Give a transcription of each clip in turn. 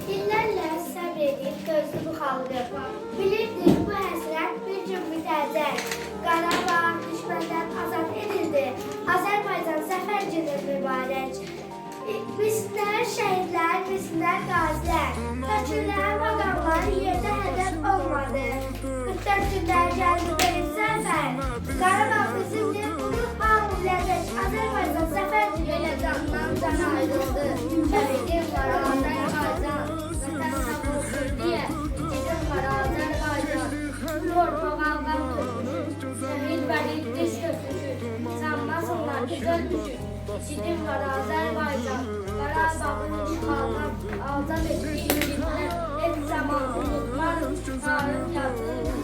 İllərlə səbr edib gözlü bu xalqı. Bilirdik bu həsrət bir gün bitəcək. Qarabağ düşməndən azad edildi. Azərbaycan zəfər günü mübarək. Bizlər şəhidlər, bizlər qazilər. Hökmlər, maqamlar yerdə hədəf olmadı. 44 günlər gəldi benim zəfər. Qarabağ bizimdir, bunu ağlayacaq. Azərbaycan zəfər günü ilə candan cana ayrıldı. Şəhidim var Azərbaycan. Vətən sağ olsun deyə. Gedim var Azərbaycan. Torpağa ağam tökülür. Şəhid vəlid diş tökülür. Sanmasınlar ki dönmüşük. Gedim var Azərbaycan. Qarabağın işğalına azad etdiyi günlər hep zaman unutmarım. Tarih yazılır.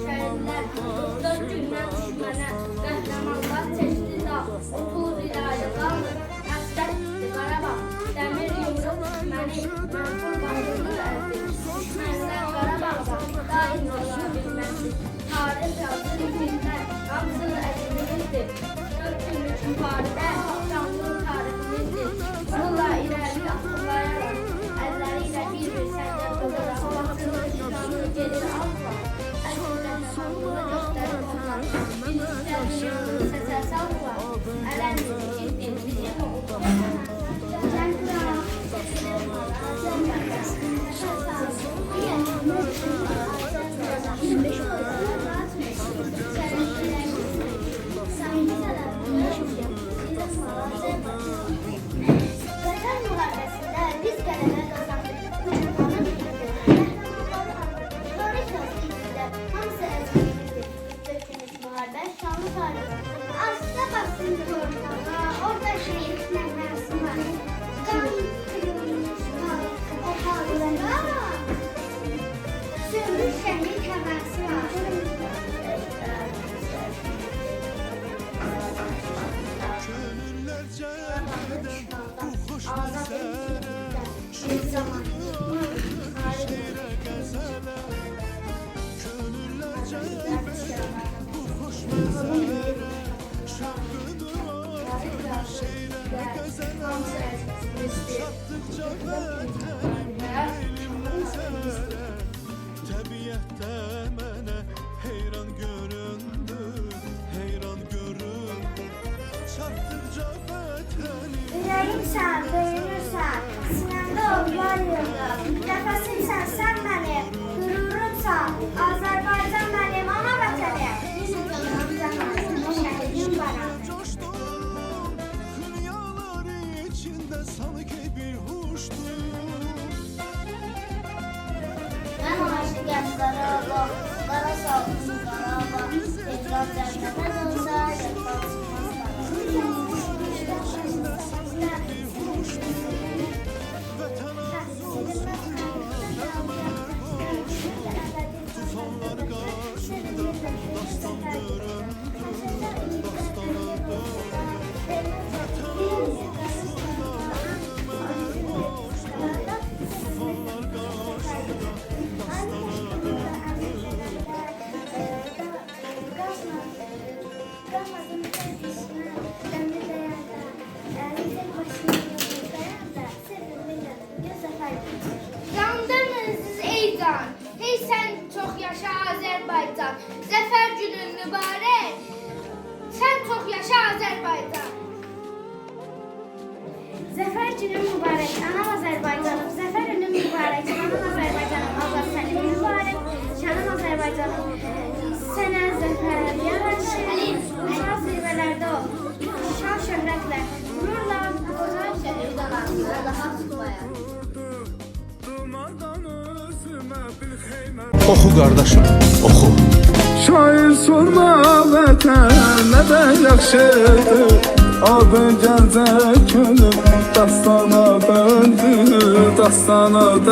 Şəhidlər 44 gündən düşmənə qəhrəmanlar çəkdi da 30 il ayrı qaldı. Həsrət etdi Qarabağ. Dəmir yumruq düşməni mənfur başını əldi. Düşmənlər Qarabağda daim ola bilməzdi. Tarih yazılır günlər hamısını əzimimizdir. 4 günlük mübarədə canlı tariximizdir. Bununla irəli atılmayarak əlləri ilə bir səndə qıvıra Allah'ın canını gelir alma. Əslində sanlığını göstərib onlar. Bir istədiyin səsə salma. Ələmdir, ciddir, bizim oğul. Vətən müharibəsində biz qələbə qazandık. Düşmanı bitirdik. Tarix yazılmışdır. Hamısı əzbərimizdir. Dökülmüş müharibə şanlı tarixdir. Asla baksın torpağa, orada şehitlər mənsum var. Qan kırılmış o xalqlara, sönmüş şəhid həvəsi var. Təbiətdə mənə heyran göründü, heyran göründü. Çatdıqca vətənim. Ürəyimsən, böyünürsən, sinəmdə ollar yığılır. Nəfəsimsən sən mənim, qürurumsan, Azərbaycan mənim ana vətənim. Şəhidim var anam. Coşdum, dünyalar içində sanki bir huşdum. Mən aşıqəm Qarabağ, qara salsın Qarabağ. Etraf cənnətən olsa, yataq çıxmaz Qarabağ. Tufanlar qarşımda dastan göründü, dastana döndü. Yandınız ey can, hey sen çok yaşa Azərbaycan. Zəfər günün mübarək, sen çok yaşa Azərbaycan. Zəfər günün mübarək, anam Azərbaycanım. Zəfər günün mübarək, anam Azərbaycanım. Allah səni mübarək, canım Azərbaycanım. Sənə zəfər yaraşır, ucaq zirvələrdə ol. Şan şöhrətlə, qürurla, qocan şəhidələr, daha tutmaya. Oxu qardaşım, oxu. Şair sorma vətən nədən yaxşıdır. Adın gəncə könlüm dastana döndü, dastana döndü.